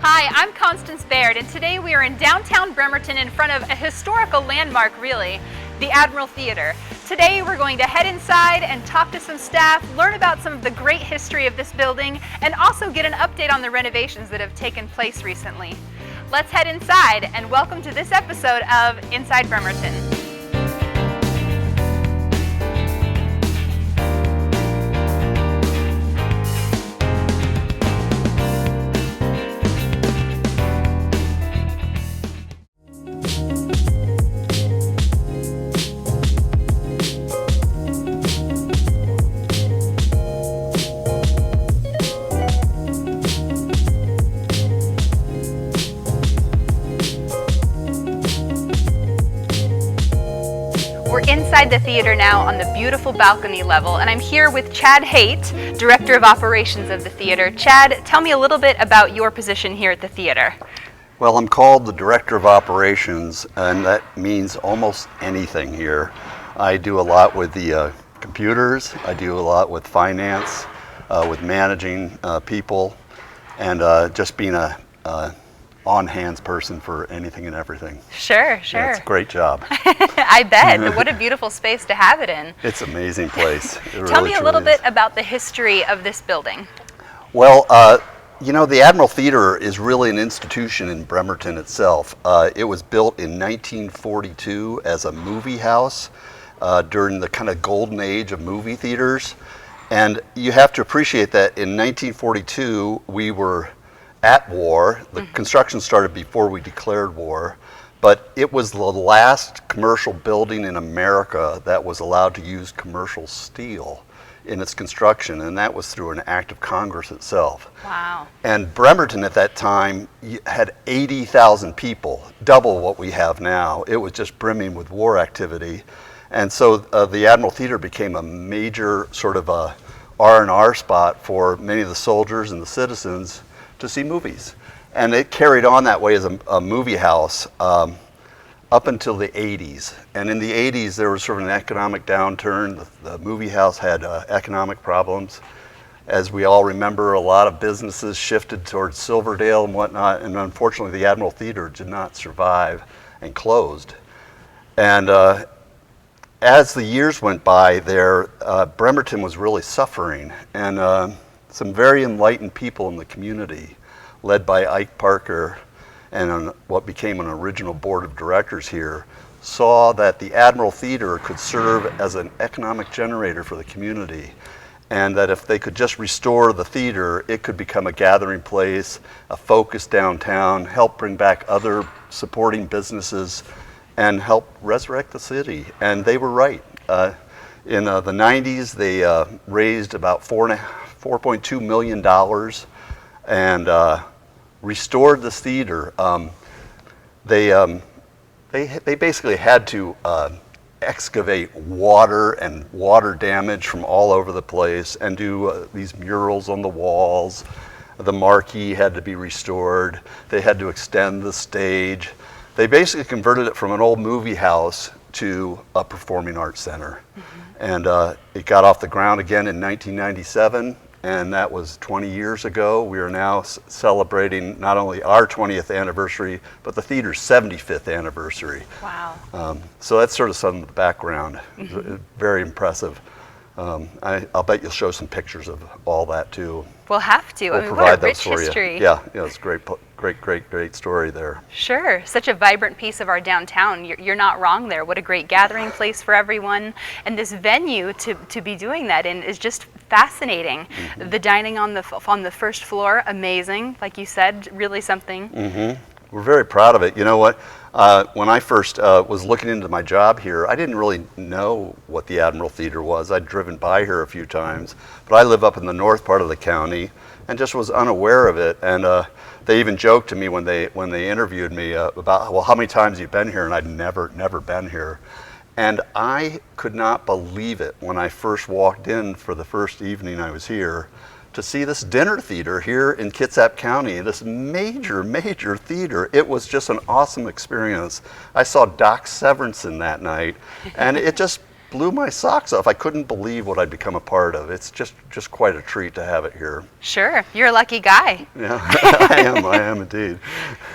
Hi, I'm Constance Baird, and today we are in downtown Bremerton in front of a historical landmark, really, the Admiral Theatre. Today we're going to head inside and talk to some staff, learn about some of the great history of this building, and also get an update on the renovations that have taken place recently. Let's head inside, and welcome to this episode of Inside Bremerton. We're inside the theater now on the beautiful balcony level, and I'm here with Chad Haight, Director of Operations of the theater. Chad, tell me a little bit about your position here at the theater. Well, I'm called the Director of Operations, and that means almost anything here. I do a lot with the computers, I do a lot with finance, with managing people, and just being a on-hands person for anything and everything. Sure. Yeah, it's a great job. I bet. What a beautiful space to have it in. It's an amazing place. Tell me a little bit about the history of this building. Well, you know, the Admiral Theatre is really an institution in Bremerton itself. It was built in 1942 as a movie house during the kind of golden age of movie theaters. And you have to appreciate that in 1942 we were at war. The construction started before we declared war, but it was the last commercial building in America that was allowed to use commercial steel in its construction, and that was through an act of Congress itself. Wow. And Bremerton at that time had 80,000 people, double what we have now. It was just brimming with war activity. And so the Admiral Theatre became a major sort of a R&R spot for many of the soldiers and the citizens to see movies. And it carried on that way as a movie house up until the 80s. And in the 80s, there was sort of an economic downturn. The movie house had economic problems. As we all remember, a lot of businesses shifted towards Silverdale and whatnot, and unfortunately the Admiral Theatre did not survive and closed. And as the years went by there, Bremerton was really suffering, and some very enlightened people in the community, led by Ike Parker and what became an original board of directors here, saw that the Admiral Theatre could serve as an economic generator for the community, and that if they could just restore the theater, it could become a gathering place, a focus downtown, help bring back other supporting businesses, and help resurrect the city. And they were right. In the 90s, they raised about $4.2 million and restored this theater. They basically had to excavate water and water damage from all over the place and do these murals on the walls. The marquee had to be restored. They had to extend the stage. They basically converted it from an old movie house to a performing arts center. And it got off the ground again in 1997, and that was 20 years ago. We are now celebrating not only our 20th anniversary, but the theater's 75th anniversary. Wow. So that's sort of some of the background. Very impressive. I'll bet you'll show some pictures of all that too. We'll have to. We'll I mean, provide what a those rich for history. you. Yeah, it's great story there. Sure, such a vibrant piece of our downtown. You're not wrong there. What a great gathering place for everyone. And this venue to be doing that in is just fascinating. The dining on the first floor, amazing. Like you said, really something. We're very proud of it. You know what? When I first was looking into my job here, I didn't really know what the Admiral Theatre was. I'd driven by here a few times, but I live up in the north part of the county and just was unaware of it. And they even joked to me when they interviewed me about, well, how many times you've been here? And I'd never been here. And I could not believe it when I first walked in for the first evening I was here, to see this dinner theater here in Kitsap County, this major theater. It was just an awesome experience. I saw Doc Severinsen that night, and it just blew my socks off. I couldn't believe what I'd become a part of. It's just quite a treat to have it here. Sure, you're a lucky guy. Yeah, I am indeed.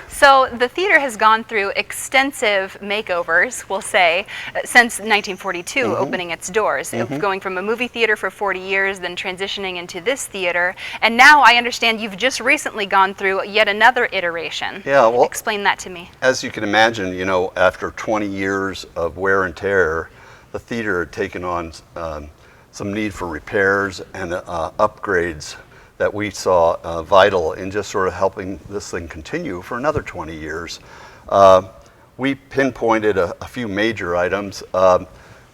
So the theater has gone through extensive makeovers, we'll say, since 1942, opening its doors, going from a movie theater for 40 years, then transitioning into this theater, and now I understand you've just recently gone through yet another iteration. Yeah, well, explain that to me. As you can imagine, you know, after 20 years of wear and tear, the theater had taken on some need for repairs and upgrades that we saw vital in just sort of helping this thing continue for another 20 years. We pinpointed a few major items.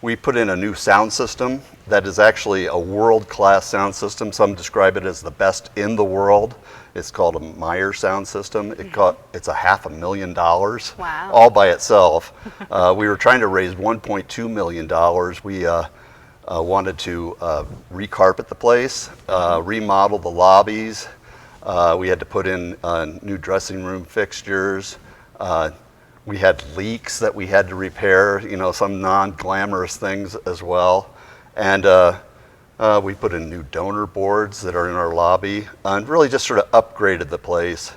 We put in a new sound system that is actually a world-class sound system. Some describe it as the best in the world. It's called a Meyer sound system. It's $500,000 wow. all by itself. We were trying to raise $1.2 million. We wanted to recarpet the place, remodel the lobbies. We had to put in new dressing room fixtures. We had leaks that we had to repair, you know, some non-glamorous things as well. And we put in new donor boards that are in our lobby and really just sort of upgraded the place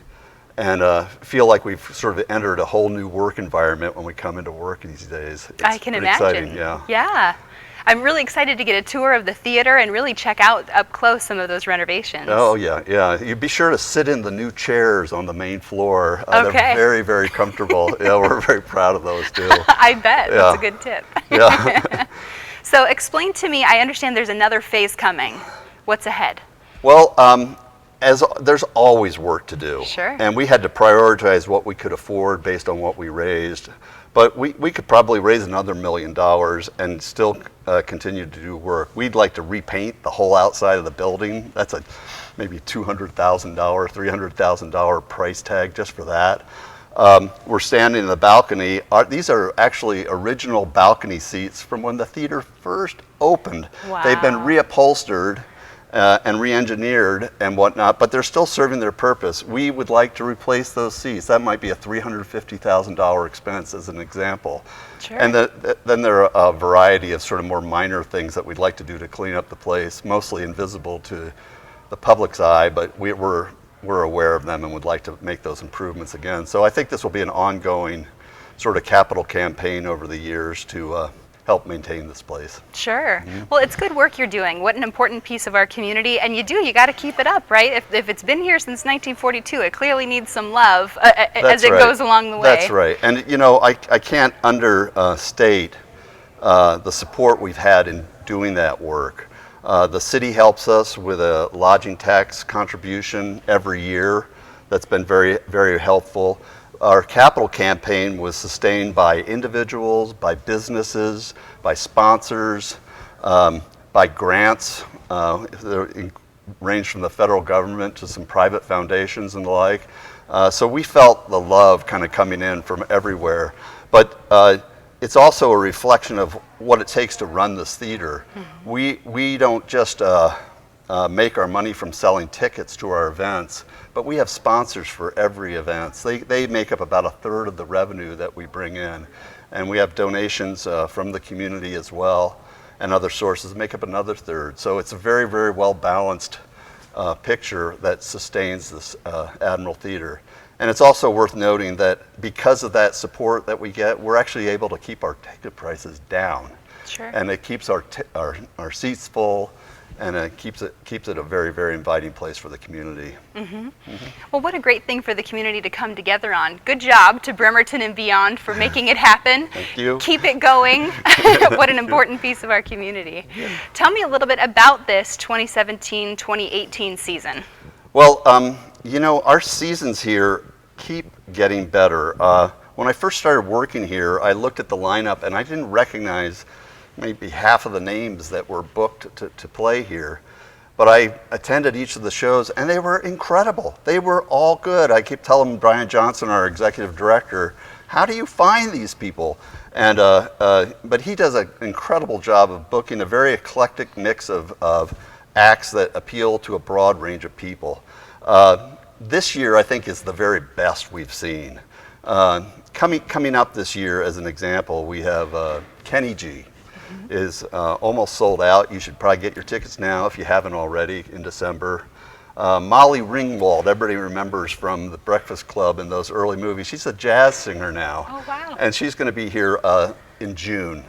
and feel like we've sort of entered a whole new work environment when we come into work these days. It's I can imagine. Exciting, yeah. Yeah. I'm really excited to get a tour of the theater and really check out up close some of those renovations. Oh yeah, yeah. You be sure to sit in the new chairs on the main floor. Okay. They're very, very comfortable. Yeah, we're very proud of those too. I bet. Yeah. That's a good tip. Yeah. So explain to me, I understand there's another phase coming. What's ahead? Well, there's always work to do. Sure. And we had to prioritize what we could afford based on what we raised. But we could probably raise another $1 million and still continue to do work. We'd like to repaint the whole outside of the building. That's a maybe $200,000, $300,000 price tag just for that. We're standing in the balcony. These are actually original balcony seats from when the theater first opened. Wow. They've been reupholstered and re-engineered and whatnot, but they're still serving their purpose. We would like to replace those seats. That might be a $350,000 expense as an example. Sure. And then there are a variety of sort of more minor things that we'd like to do to clean up the place, mostly invisible to the public's eye, but we're aware of them and would like to make those improvements again. So I think this will be an ongoing sort of capital campaign over the years to help maintain this place. Sure. Well, it's good work you're doing. What an important piece of our community. And you got to keep it up, right? If it's been here since 1942, it clearly needs some love as it goes along the way. That's right. And you know, I can't understate the support we've had in doing that work. The city helps us with a lodging tax contribution every year. That's been very, very helpful. Our capital campaign was sustained by individuals, by businesses, by sponsors, by grants. They range from the federal government to some private foundations and the like. So we felt the love kind of coming in from everywhere. But it's also a reflection of what it takes to run this theater. We don't just make our money from selling tickets to our events, but we have sponsors for every event. They make up about 1/3 of the revenue that we bring in. And we have donations from the community as well, and other sources make up another 1/3. So it's a very, very well balanced picture that sustains this Admiral Theatre. And it's also worth noting that because of that support that we get, we're actually able to keep our ticket prices down. Sure. And it keeps our seats full, and it keeps it a very, very inviting place for the community. Well, what a great thing for the community to come together on. Good job to Bremerton and beyond for making it happen. Thank you. Keep it going. What an important piece of our community. Tell me a little bit about this 2017-2018 season. Well, you know, our seasons here keep getting better. When I first started working here, I looked at the lineup and I didn't recognize maybe half of the names that were booked to play here. But I attended each of the shows and they were incredible. They were all good. I keep telling Brian Johnson, our executive director, how do you find these people? And but he does an incredible job of booking a very eclectic mix of acts that appeal to a broad range of people. This year, I think, is the very best we've seen. Coming up this year, as an example, we have Kenny G. is almost sold out. You should probably get your tickets now if you haven't already in December. Molly Ringwald, everybody remembers from the Breakfast Club and those early movies. She's a jazz singer now. Oh, wow. And she's going to be here in June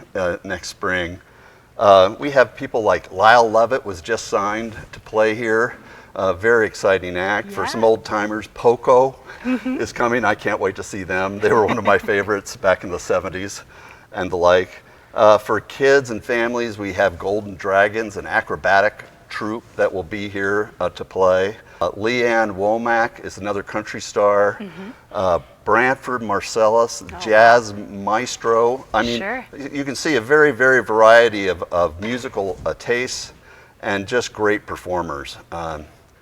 next spring. We have people like Lyle Lovett was just signed to play here. Very exciting act. For some old timers. Poco is coming. I can't wait to see them. They were one of my favorites back in the 70s and the like. For kids and families, we have Golden Dragons, an acrobatic troupe that will be here to play. Leanne Womack is another country star. Branford Marcellus, jazz maestro. I mean, you can see a very, very variety of musical tastes and just great performers.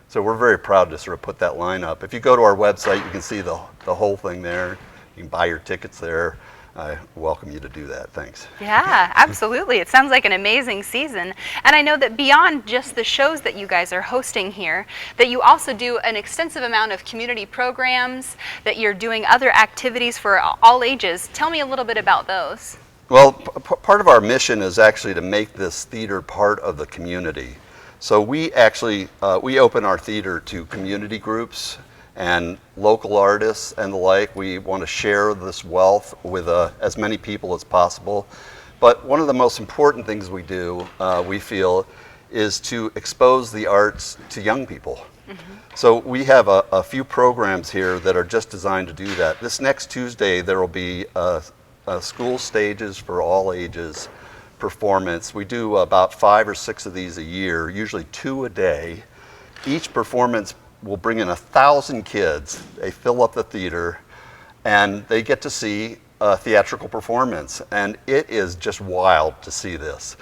So we're very proud to sort of put that line up. If you go to our website, you can see the whole thing there. You can buy your tickets there. I welcome you to do that. Thanks. Yeah, absolutely. It sounds like an amazing season. And I know that beyond just the shows that you guys are hosting here, that you also do an extensive amount of community programs, that you're doing other activities for all ages. Tell me a little bit about those. Well, part of our mission is actually to make this theater part of the community. So we actually, we open our theater to community groups and local artists and the like. We want to share this wealth with as many people as possible. But one of the most important things we do, we feel, is to expose the arts to young people. So we have a few programs here that are just designed to do that. This next Tuesday, there will be school stages for all ages performance. We do about 5 or 6 of these a year, usually 2 a day. Each performance will bring in 1,000 kids. They fill up the theater and they get to see a theatrical performance, and it is just wild to see this.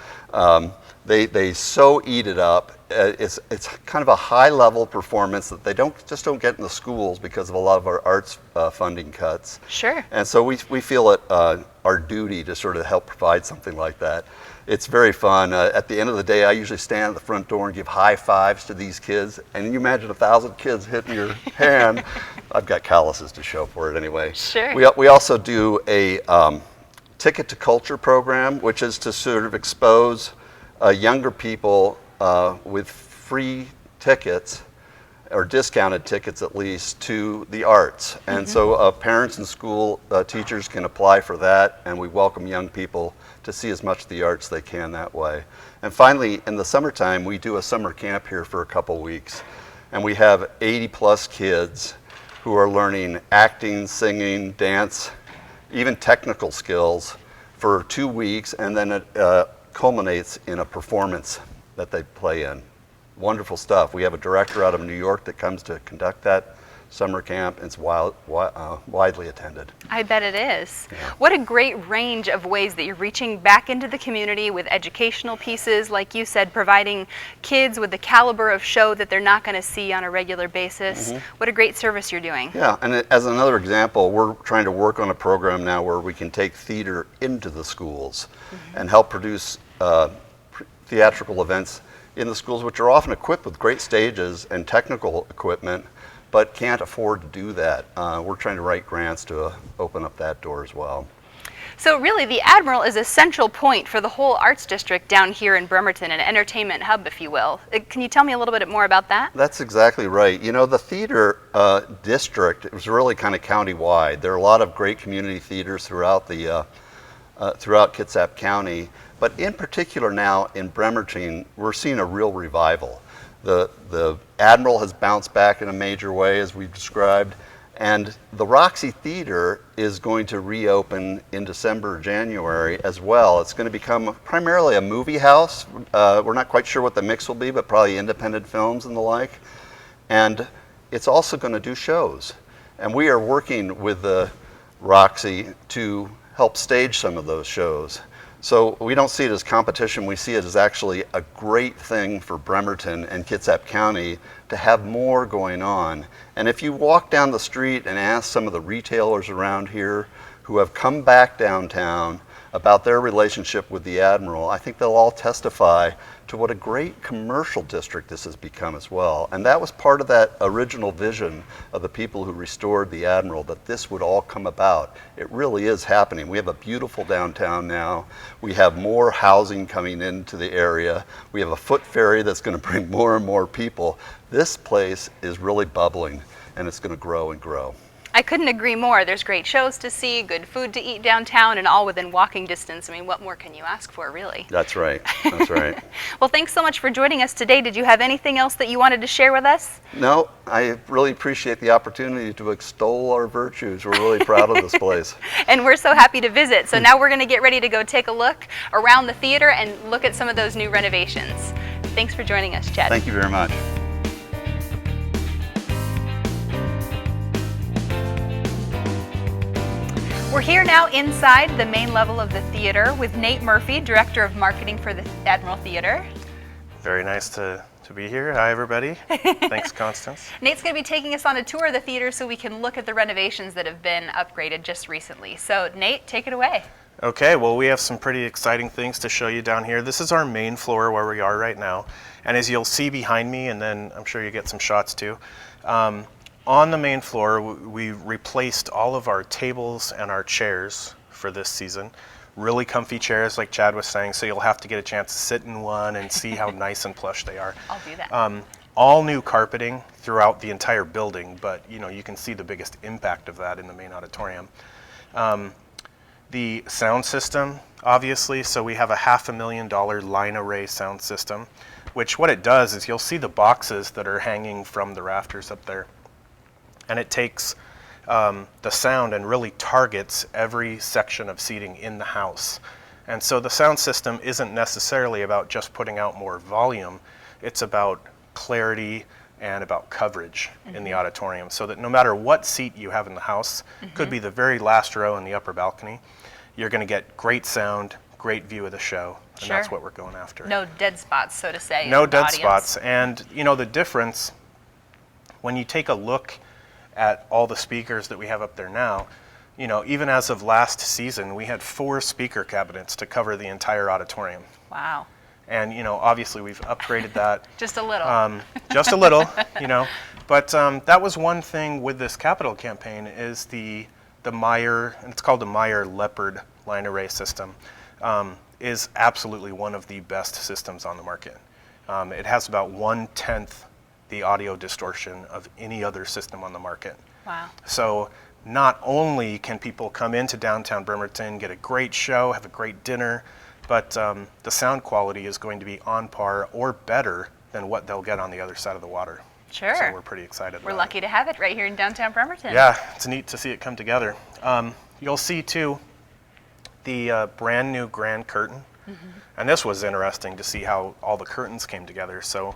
They so eat it up. It's kind of a high level performance that they just don't get in the schools because of a lot of our arts funding cuts. Sure. And so we feel it our duty to sort of help provide something like that. It's very fun. At the end of the day, I usually stand at the front door and give high fives to these kids. And you imagine 1,000 kids hitting your hand. I've got calluses to show for it anyway. Sure. We also do a Ticket to Culture program, which is to sort of expose younger people with free tickets, or discounted tickets at least, to the arts. And so parents and school teachers can apply for that, and we welcome young people to see as much of the arts they can that way. And finally, in the summertime, we do a summer camp here for a couple weeks, and we have 80+ kids who are learning acting, singing, dance, even technical skills for 2 weeks, and then it culminates in a performance that they play in. Wonderful stuff. We have a director out of New York that comes to conduct that summer camp. It's widely attended. I bet it is. Yeah. What a great range of ways that you're reaching back into the community with educational pieces, like you said, providing kids with the caliber of show that they're not going to see on a regular basis. What a great service you're doing. Yeah, and as another example, we're trying to work on a program now where we can take theater into the schools and help produce theatrical events in the schools, which are often equipped with great stages and technical equipment, but can't afford to do that. We're trying to write grants to open up that door as well. So really, the Admiral is a central point for the whole arts district down here in Bremerton, an entertainment hub, if you will. Can you tell me a little bit more about that? That's exactly right. You know, the theater district is really kind of county-wide. There are a lot of great community theaters throughout Kitsap County, but in particular now in Bremerton, we're seeing a real revival. The Admiral has bounced back in a major way, as we've described, and the Roxy Theater is going to reopen in December or January as well. It's going to become primarily a movie house. We're not quite sure what the mix will be, but probably independent films and the like. And it's also going to do shows. And we are working with the Roxy to help stage some of those shows. So we don't see it as competition, we see it as actually a great thing for Bremerton and Kitsap County to have more going on. And if you walk down the street and ask some of the retailers around here who have come back downtown, about their relationship with the Admiral, I think they'll all testify to what a great commercial district this has become as well. And that was part of that original vision of the people who restored the Admiral, that this would all come about. It really is happening. We have a beautiful downtown now. We have more housing coming into the area. We have a foot ferry that's going to bring more and more people. This place is really bubbling, and it's going to grow and grow. I couldn't agree more. There's great shows to see, good food to eat downtown, and all within walking distance. I mean, what more can you ask for, really? That's right. That's right. Well, thanks so much for joining us today. Did you have anything else that you wanted to share with us? No, I really appreciate the opportunity to extol our virtues. We're really proud of this place. And we're so happy to visit. So now we're going to get ready to go take a look around the theater and look at some of those new renovations. Thanks for joining us, Chad. Thank you very much. We're here now inside the main level of the theater with Nate Murphy, Director of Marketing for the Admiral Theatre. Very nice to be here. Hi, everybody. Thanks, Constance. Nate's going to be taking us on a tour of the theater so we can look at the renovations that have been upgraded just recently. So, Nate, take it away. Okay, well, we have some pretty exciting things to show you down here. This is our main floor where we are right now. And as you'll see behind me, and then I'm sure you get some shots too, on the main floor, we replaced all of our tables and our chairs for this season. Really comfy chairs, like Chad was saying, so you'll have to get a chance to sit in one and see how nice and plush they are. I'll do that. All new carpeting throughout the entire building, but you can see the biggest impact of that in the main auditorium. The sound system, obviously, so we have a $500,000 line array sound system, which what it does is you'll see the boxes that are hanging from the rafters up there. And it takes the sound and really targets every section of seating in the house. And so the sound system isn't necessarily about just putting out more volume. It's about clarity and about coverage in the auditorium, so that no matter what seat you have in the house, could be the very last row in the upper balcony, you're going to get great sound, great view of the show, and that's what we're going after. No dead spots, so to say. No dead spots. And the difference, when you take a look at all the speakers that we have up there now, even as of last season, we had 4 speaker cabinets to cover the entire auditorium. Wow. And, obviously we've upgraded that. Just a little. Just a little, But that was one thing with this capital campaign is the Meyer, and it's called the Meyer Leopard line array system, is absolutely one of the best systems on the market. It has about 1/10 the audio distortion of any other system on the market. Wow. So not only can people come into downtown Bremerton, get a great show, have a great dinner, but the sound quality is going to be on par or better than what they'll get on the other side of the water. Sure. So we're pretty excited. We're lucky to have it right here in downtown Bremerton. Yeah, it's neat to see it come together. You'll see too the brand new grand curtain. And this was interesting to see how all the curtains came together. So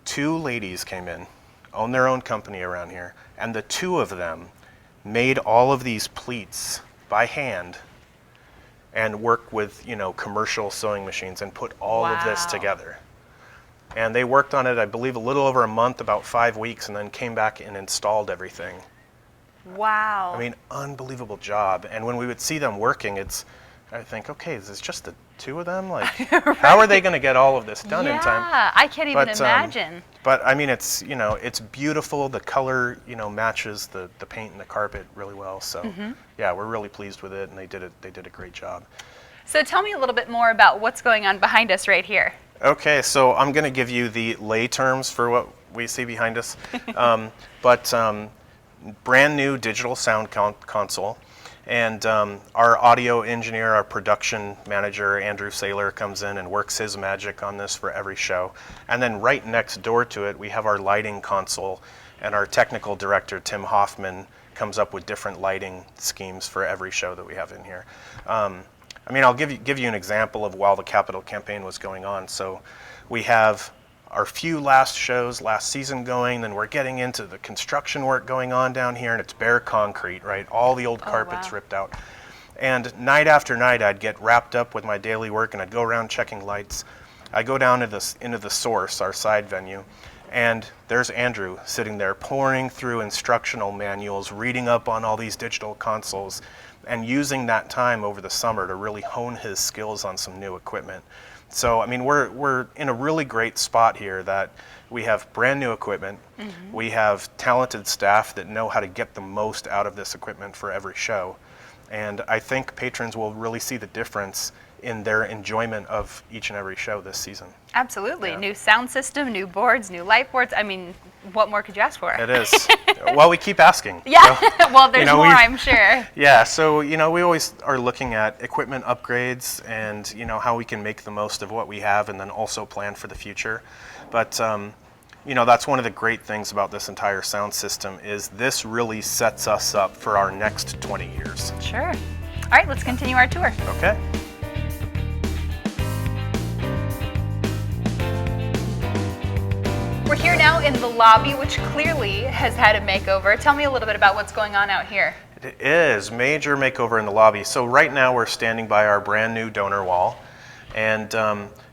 2 ladies came in, own their own company around here, and the 2 of them made all of these pleats by hand and worked with, commercial sewing machines and put all of this together. And they worked on it, I believe, a little over a month, about 5 weeks, and then came back and installed everything. Wow. I mean, unbelievable job. And when we would see them working, I think, okay, is this just the 2 of them? Like, how are they going to get all of this done in time? Yeah, I can't even imagine. But I mean, it's it's beautiful. The color matches the paint and the carpet really well. So yeah, we're really pleased with it, and they did a great job. So tell me a little bit more about what's going on behind us right here. Okay, so I'm going to give you the lay terms for what we see behind us, brand new digital sound console. And our audio engineer, our production manager, Andrew Saylor, comes in and works his magic on this for every show. And then right next door to it, we have our lighting console, and our technical director, Tim Hoffman, comes up with different lighting schemes for every show that we have in here. I'll give you an example of while the capital campaign was going on. So we have our few last shows last season going, then we're getting into the construction work going on down here, and it's bare concrete, right? All the old carpets ripped out. And night after night, I'd get wrapped up with my daily work, and I'd go around checking lights. I go down into the source, our side venue, and there's Andrew sitting there pouring through instructional manuals, reading up on all these digital consoles, and using that time over the summer to really hone his skills on some new equipment. So, I mean, we're in a really great spot here that we have brand new equipment, we have talented staff that know how to get the most out of this equipment for every show. And I think patrons will really see the difference in their enjoyment of each and every show this season. Absolutely. Yeah. New sound system, new boards, new light boards. I mean, what more could you ask for? It is. Well, we keep asking. Yeah, So, well, there's more, we- I'm sure. Yeah, so, we always are looking at equipment upgrades and, how we can make the most of what we have and then also plan for the future. But, that's one of the great things about this entire sound system is this really sets us up for our next 20 years. Sure. All right, let's continue our tour. Okay. We're here now in the lobby, which clearly has had a makeover. Tell me a little bit about what's going on out here. It is major makeover in the lobby. So right now we're standing by our brand new donor wall, and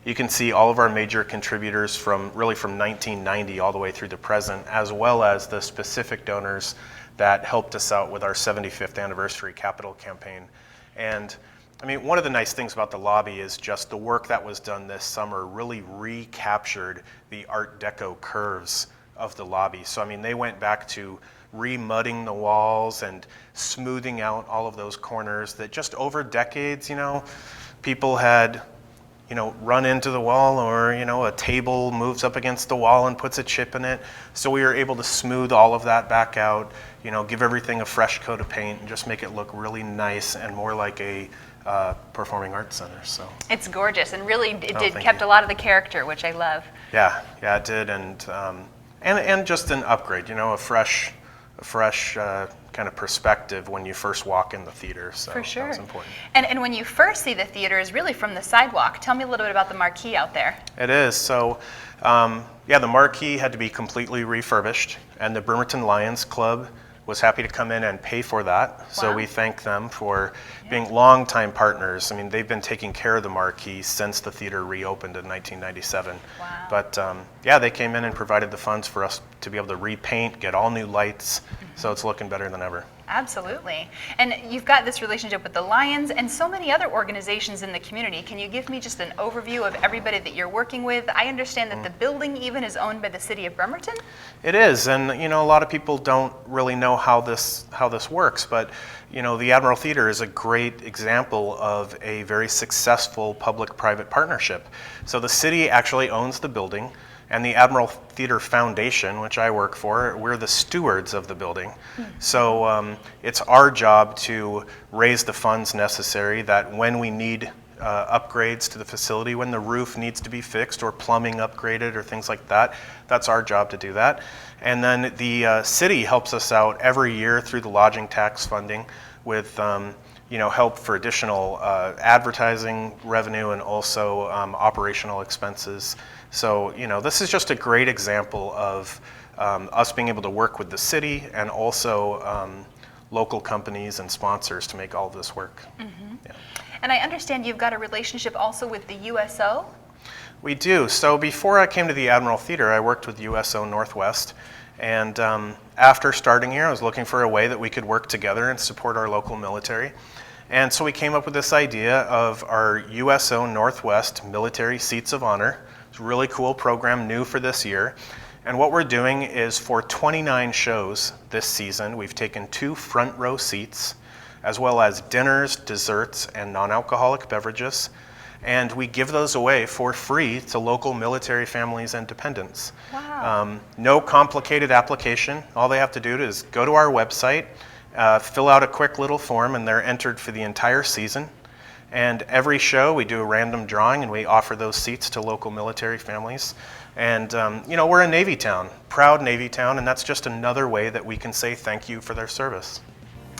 you can see all of our major contributors from 1990 all the way through the present, as well as the specific donors that helped us out with our 75th anniversary capital campaign. And I mean, one of the nice things about the lobby is just the work that was done this summer really recaptured the Art Deco curves of the lobby. So I mean, they went back to remudding the walls and smoothing out all of those corners that just over decades, people had, run into the wall, or, a table moves up against the wall and puts a chip in it. So we were able to smooth all of that back out, give everything a fresh coat of paint and just make it look really nice and more like a performing arts center. So It's gorgeous, and really it thank kept you. a lot of the character, which I love. yeah, it did, and just an upgrade, a fresh kind of perspective when you first walk in the theater. So For sure. that was important. And when you first see the theater is really from the sidewalk. Tell me a little bit about the marquee out there. It is. So, the marquee had to be completely refurbished, and the Bremerton Lions Club was happy to come in and pay for that. So Wow. we thank them for being longtime partners. I mean, they've been taking care of the marquee since the theater reopened in 1997. Wow. But they came in and provided the funds for us to be able to repaint, get all new lights, so it's looking better than ever. Absolutely. And you've got this relationship with the Lions and so many other organizations in the community. Can you give me just an overview of everybody that you're working with? I understand that the building even is owned by the city of Bremerton. It is, and a lot of people don't really know how this works, but the Admiral Theatre is a great example of a very successful public-private partnership. So the city actually owns the building, and the Admiral Theatre Foundation, which I work for, we're the stewards of the building. So it's our job to raise the funds necessary that when we need upgrades to the facility, when the roof needs to be fixed or plumbing upgraded or things like that, that's our job to do that. And then the city helps us out every year through the lodging tax funding with help for additional advertising revenue and also operational expenses. So, this is just a great example of us being able to work with the city and also local companies and sponsors to make all of this work. Yeah. And I understand you've got a relationship also with the USO. We do. So before I came to the Admiral Theatre, I worked with USO Northwest. And after starting here, I was looking for a way that we could work together and support our local military. And so we came up with this idea of our USO Northwest Military Seats of Honor. It's a really cool program, new for this year. And what we're doing is for 29 shows this season, we've taken 2 front row seats, as well as dinners, desserts, and non-alcoholic beverages. And we give those away for free to local military families and dependents. Wow. No complicated application. All they have to do is go to our website, fill out a quick little form, and they're entered for the entire season. And every show we do a random drawing and we offer those seats to local military families. And we're a Navy town, proud Navy town, and that's just another way that we can say thank you for their service.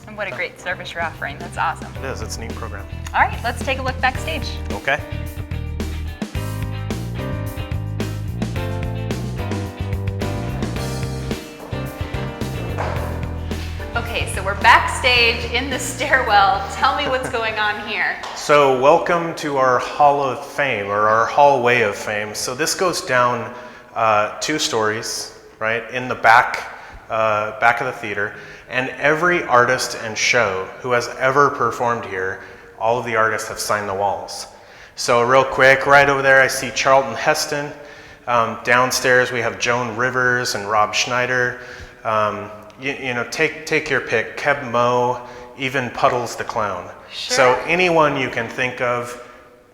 And what a great service you're offering. That's awesome. It is, it's a neat program. All right, let's take a look backstage. Okay. Okay, so we're backstage in the stairwell. Tell me what's going on here. So welcome to our Hall of Fame, or our Hallway of Fame. So this goes down 2 stories, right? In the back back of the theater, and every artist and show who has ever performed here, all of the artists have signed the walls. So real quick, right over there I see Charlton Heston. Downstairs we have Joan Rivers and Rob Schneider. You know, take your pick, Keb Mo, even Puddles the Clown. Sure. So anyone you can think of,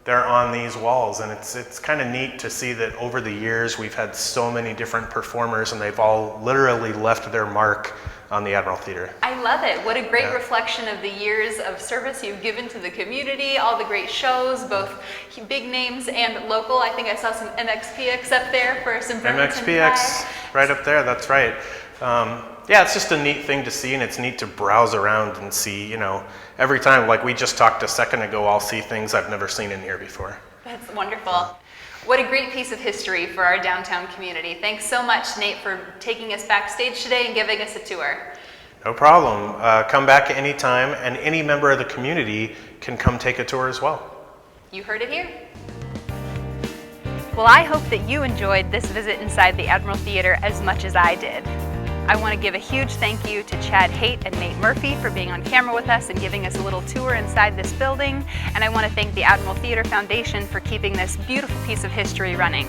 they're on these walls, and it's kind of neat to see that over the years we've had so many different performers, and they've all literally left their mark on the Admiral Theatre. I love it. What a great reflection of the years of service you've given to the community, all the great shows, both big names and local. I think I saw some MXPX up there for some Bremerton MXPX, pie. right up there, that's right. Yeah, it's just a neat thing to see, and it's neat to browse around and see, you know, every time, like we just talked a second ago, I'll see things I've never seen in here before. That's wonderful. What a great piece of history for our downtown community. Thanks so much, Nate, for taking us backstage today and giving us a tour. No problem. Come back anytime, and any member of the community can come take a tour as well. You heard it here. Well, I hope that you enjoyed this visit inside the Admiral Theatre as much as I did. I want to give a huge thank you to Chad Haight and Nate Murphy for being on camera with us and giving us a little tour inside this building. And I want to thank the Admiral Theatre Foundation for keeping this beautiful piece of history running.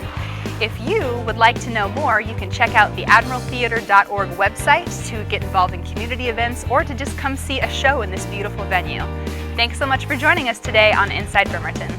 If you would like to know more, you can check out the admiraltheatre.org website to get involved in community events or to just come see a show in this beautiful venue. Thanks so much for joining us today on Inside Bremerton.